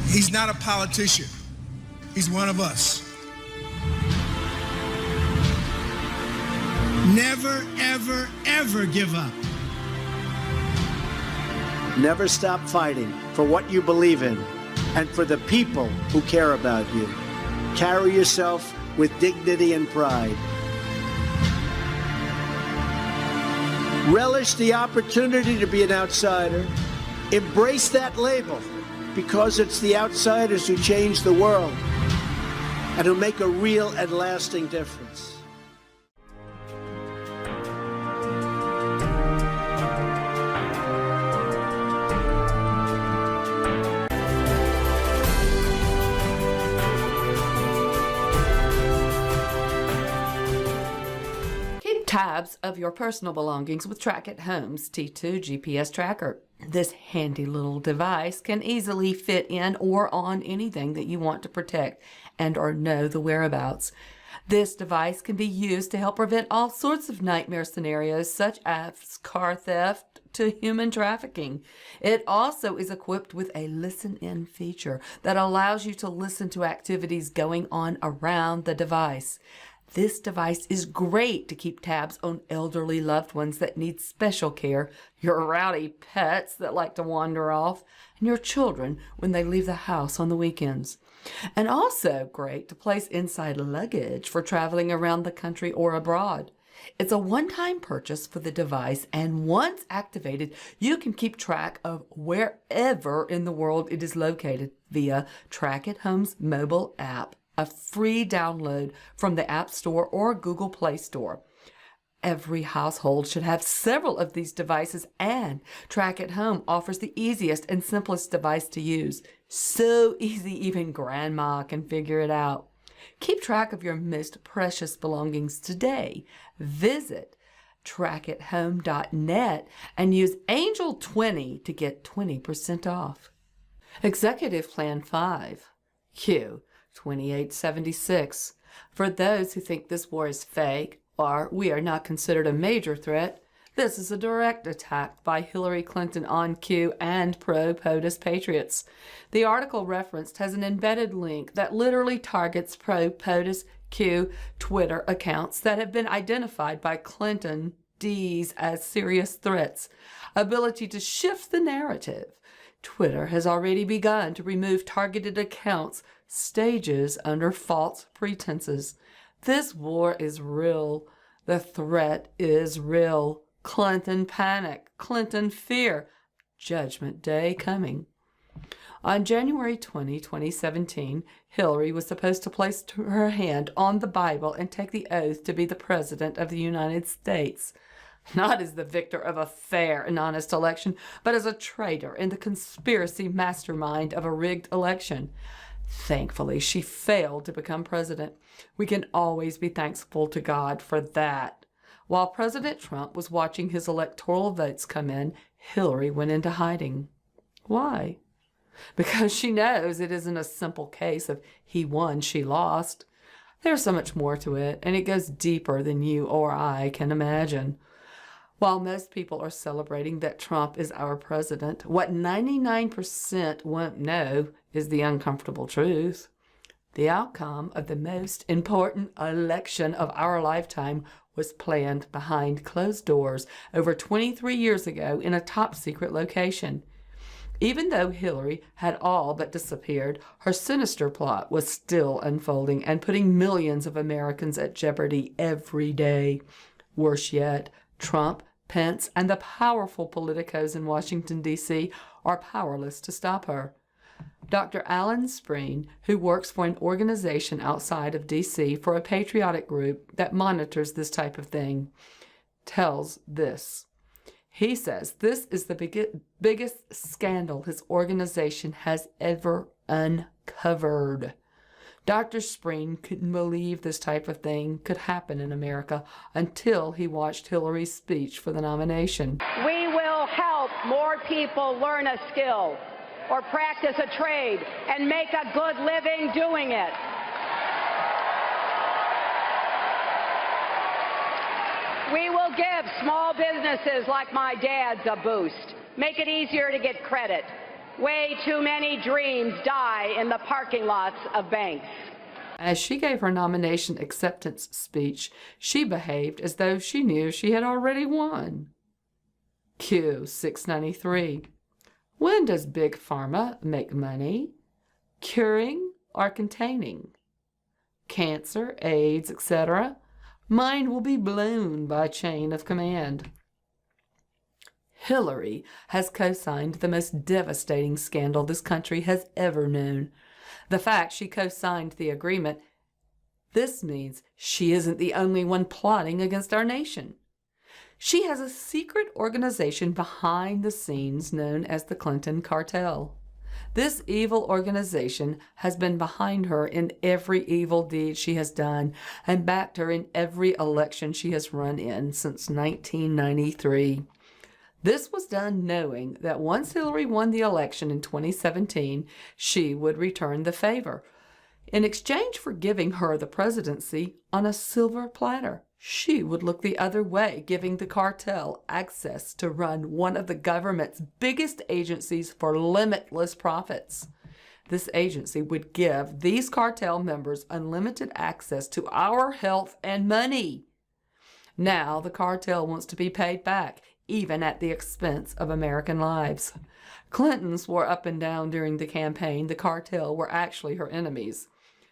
He's not a politician. He's one of us. Never, ever, ever give up. Never stop fighting for what you believe in and for the people who care about you. Carry yourself with dignity and pride. Relish the opportunity to be an outsider. Embrace that label, because it's the outsiders who change the world and who make a real and lasting difference. Tabs of your personal belongings with Track-It Home's T2 GPS tracker. This handy little device can easily fit in or on anything that you want to protect and or know the whereabouts. This device can be used to help prevent all sorts of nightmare scenarios such as car theft to human trafficking. It also is equipped with a listen-in feature that allows you to listen to activities going on around the device. This device is great to keep tabs on elderly loved ones that need special care, your rowdy pets that like to wander off, and your children when they leave the house on the weekends. And also great to place inside luggage for traveling around the country or abroad. It's a one-time purchase for the device, and once activated, you can keep track of wherever in the world it is located via Track-It Home's mobile app, a free download from the App Store or Google Play Store. Every household should have several of these devices, and Track-It Home offers the easiest and simplest device to use. So easy even grandma can figure it out. Keep track of your most precious belongings today. Visit trackithome.net and use Angel20 to get 20% off. Executive Plan 5, Q 2876. For those who think this war is fake or we are not considered a major threat, this is a direct attack by Hillary Clinton on Q and pro-POTUS patriots. The article referenced has an embedded link that literally targets pro-POTUS Q Twitter accounts that have been identified by Clinton D's as serious threats. Ability to shift the narrative. Twitter has already begun to remove targeted accounts stages under false pretenses. This war is real. The threat is real. Clinton panic, Clinton fear, Judgment Day coming. On January 20, 2017, Hillary was supposed to place her hand on the Bible and take the oath to be the President of the United States. Not as the victor of a fair and honest election, but as a traitor in the conspiracy mastermind of a rigged election. Thankfully, she failed to become president. We can always be thankful to God for that. While President Trump was watching his electoral votes come in, Hillary went into hiding. Why? Because she knows it isn't a simple case of he won, she lost. There's so much more to it, and it goes deeper than you or I can imagine. While most people are celebrating that Trump is our president, what 99% won't know is the uncomfortable truth. The outcome of the most important election of our lifetime was planned behind closed doors over 23 years ago in a top-secret location. Even though Hillary had all but disappeared, her sinister plot was still unfolding and putting millions of Americans at jeopardy every day. Worse yet, Trump, Pence, and the powerful politicos in Washington, D.C. are powerless to stop her. Dr. Alan Spreen, who works for an organization outside of D.C. for a patriotic group that monitors this type of thing, tells this. He says this is the biggest scandal his organization has ever uncovered. Dr. Spreen couldn't believe this type of thing could happen in America until he watched Hillary's speech for the nomination. We will help more people learn a skill or practice a trade and make a good living doing it. We will give small businesses like my dad's a boost, make it easier to get credit, way too many dreams die in the parking lots of banks. As she gave her nomination acceptance speech, she behaved as though she knew she had already won. Q 693. When does Big Pharma make money? Curing or containing? Cancer, AIDS, etc. Mind will be blown by chain of command. Hillary has co-signed the most devastating scandal this country has ever known. The fact she co-signed the agreement, this means she isn't the only one plotting against our nation. She has a secret organization behind the scenes known as the Clinton Cartel. This evil organization has been behind her in every evil deed she has done and backed her in every election she has run in since 1993. This was done knowing that once Hillary won the election in 2017, she would return the favor. In exchange for giving her the presidency on a silver platter, she would look the other way, giving the cartel access to run one of the government's biggest agencies for limitless profits. This agency would give these cartel members unlimited access to our health and money. Now the cartel wants to be paid back, even at the expense of American lives. Clinton swore up and down during the campaign the cartel were actually her enemies.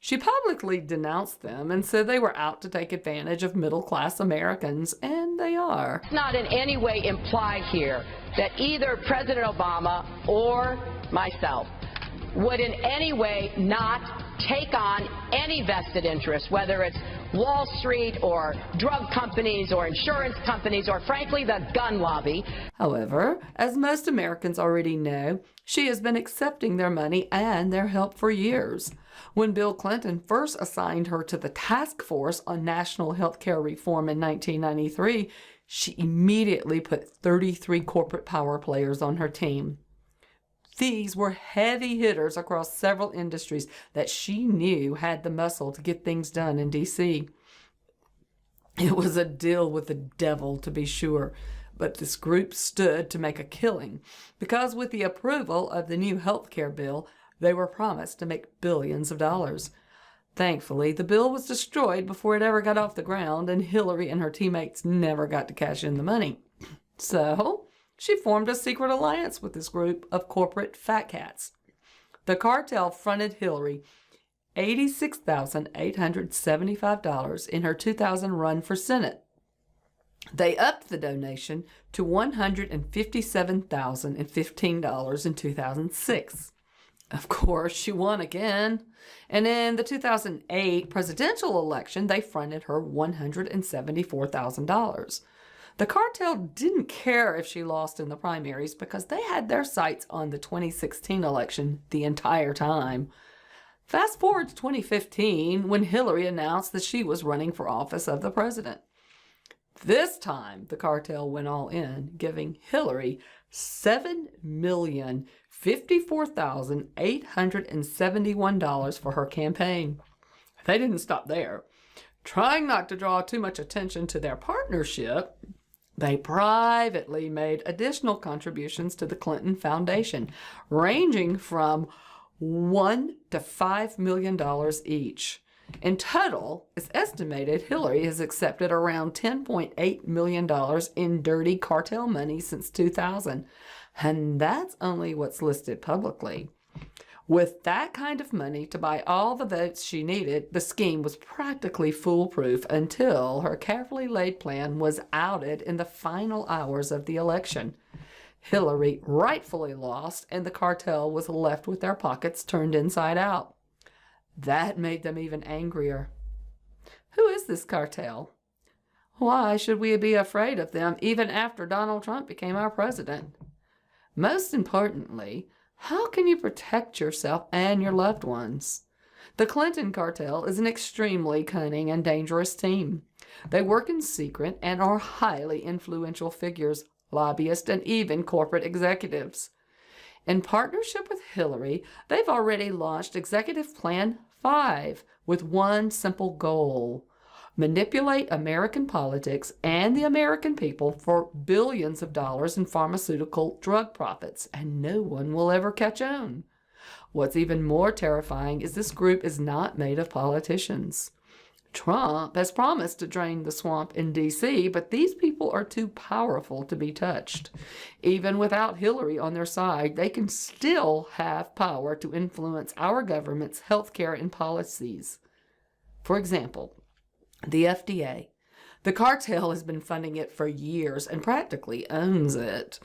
She publicly denounced them and said they were out to take advantage of middle-class Americans, and they are. It's not in any way implied here that either President Obama or myself would in any way not take on any vested interest, whether it's Wall Street or drug companies or insurance companies or, frankly, the gun lobby. However, as most Americans already know, she has been accepting their money and their help for years. When Bill Clinton first assigned her to the Task Force on National Health Care Reform in 1993, she immediately put 33 corporate power players on her team. These were heavy hitters across several industries that she knew had the muscle to get things done in D.C. It was a deal with the devil, to be sure, but this group stood to make a killing because with the approval of the new health care bill, they were promised to make billions of dollars. Thankfully, the bill was destroyed before it ever got off the ground, and Hillary and her teammates never got to cash in the money. So she formed a secret alliance with this group of corporate fat cats. The cartel fronted Hillary $86,875 in her 2000 run for Senate. They upped the donation to $157,015 in 2006. Of course, she won again. And in the 2008 presidential election, they fronted her $174,000. The cartel didn't care if she lost in the primaries because they had their sights on the 2016 election the entire time. Fast forward to 2015 when Hillary announced that she was running for office of the president. This time, the cartel went all in, giving Hillary $7,054,871 for her campaign. They didn't stop there. Trying not to draw too much attention to their partnership, they privately made additional contributions to the Clinton Foundation, ranging from $1 to $5 million each. In total, it's estimated Hillary has accepted around $10.8 million in dirty cartel money since 2000, and that's only what's listed publicly. With that kind of money to buy all the votes she needed, the scheme was practically foolproof until her carefully laid plan was outed in the final hours of the election. Hillary rightfully lost, and the cartel was left with their pockets turned inside out. That made them even angrier. Who is this cartel? Why should we be afraid of them even after Donald Trump became our president? Most importantly, how can you protect yourself and your loved ones? The Clinton cartel is an extremely cunning and dangerous team. They work in secret and are highly influential figures, lobbyists, and even corporate executives. In partnership with Hillary, they've already launched Executive Plan 5 with one simple goal: manipulate American politics and the American people for billions of dollars in pharmaceutical drug profits, and no one will ever catch on. What's even more terrifying is this group is not made of politicians. Trump has promised to drain the swamp in D.C., but these people are too powerful to be touched. Even without Hillary on their side, they can still have power to influence our government's healthcare and policies. For example, the FDA. The cartel has been funding it for years and practically owns it.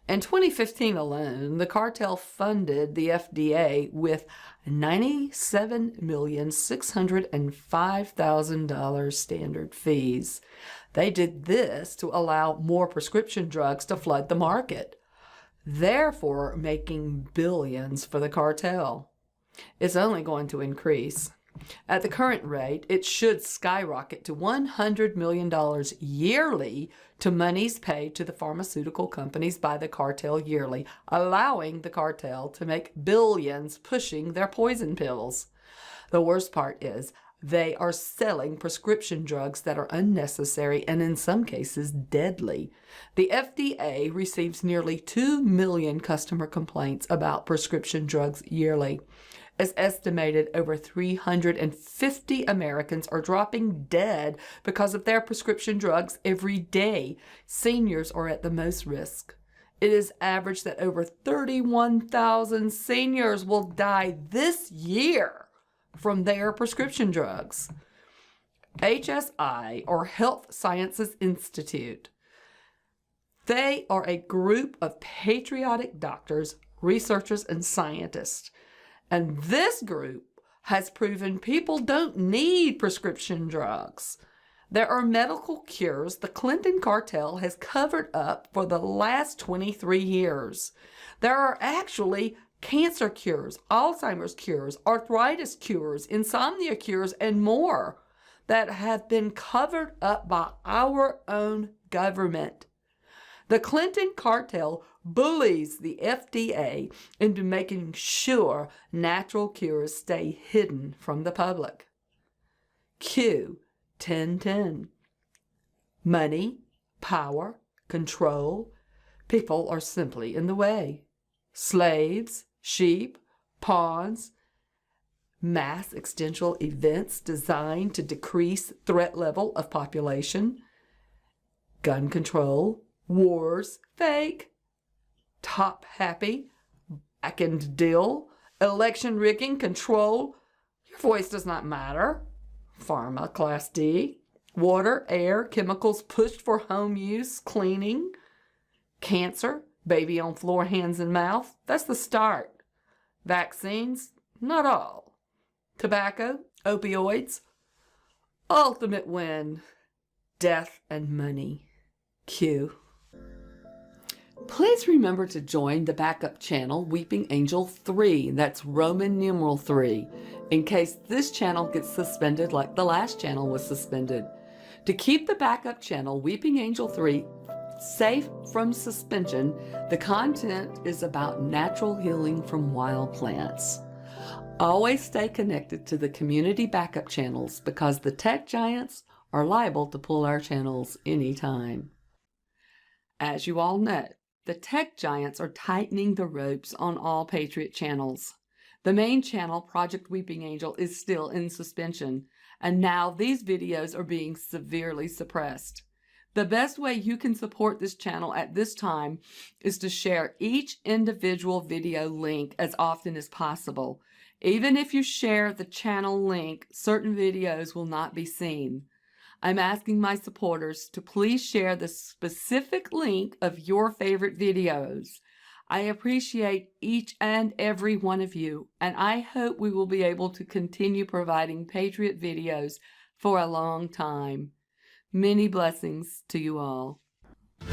In 2015 alone, the cartel funded the FDA with $97,605,000 standard fees. They did this to allow more prescription drugs to flood the market, therefore making billions for the cartel. It's only going to increase. At the current rate, it should skyrocket to $100 million yearly to monies paid to the pharmaceutical companies by the cartel yearly, allowing the cartel to make billions pushing their poison pills. The worst part is they are selling prescription drugs that are unnecessary and in some cases deadly. The FDA receives nearly 2 million customer complaints about prescription drugs yearly. It's estimated over 350 Americans are dropping dead because of their prescription drugs every day. Seniors are at the most risk. It is averaged that over 31,000 seniors will die this year from their prescription drugs. HSI, or Health Sciences Institute, they are a group of patriotic doctors, researchers, and scientists. And this group has proven people don't need prescription drugs. There are medical cures the Clinton cartel has covered up for the last 23 years. There are actually cancer cures, Alzheimer's cures, arthritis cures, insomnia cures, and more that have been covered up by our own government. The Clinton cartel bullies the FDA into making sure natural cures stay hidden from the public. Q 1010. Money, power, control. People are simply in the way. Slaves, sheep, pawns. Mass extensional events designed to decrease threat level of population. Gun control. Wars, fake, top happy, back and deal, election rigging, control. Your voice does not matter. Pharma, Class D, water, air, chemicals pushed for home use, cleaning, cancer, baby on floor, hands and mouth. That's the start. Vaccines, not all. Tobacco, opioids, ultimate win, death and money. Q. Please remember to join the backup channel Weeping Angel 3, that's Roman numeral 3, in case this channel gets suspended like the last channel was suspended. To keep the backup channel Weeping Angel 3 safe from suspension, the content is about natural healing from wild plants. Always stay connected to the community backup channels because the tech giants are liable to pull our channels anytime. As you all know, the tech giants are tightening the ropes on all Patriot channels. The main channel, Project Weeping Angel, is still in suspension, and now these videos are being severely suppressed. The best way you can support this channel at this time is to share each individual video link as often as possible. Even if you share the channel link, certain videos will not be seen. I'm asking my supporters to please share the specific link of your favorite videos. I appreciate each and every one of you, and I hope we will be able to continue providing Patriot videos for a long time. Many blessings to you all.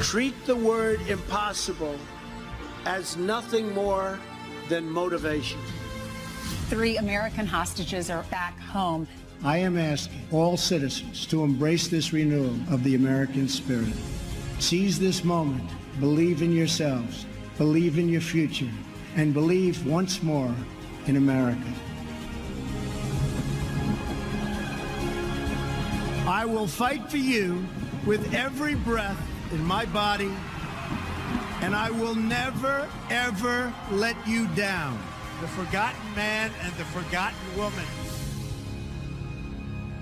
Treat the word impossible as nothing more than motivation. 3 American hostages are back home. I am asking all citizens to embrace this renewal of the American spirit. Seize this moment, believe in yourselves, believe in your future, and believe once more in America. I will fight for you with every breath in my body, and I will never, ever let you down. The forgotten man and the forgotten woman.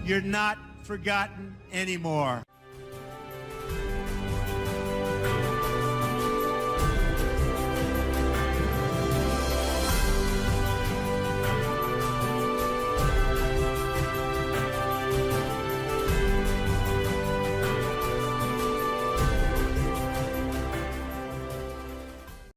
You're not forgotten anymore.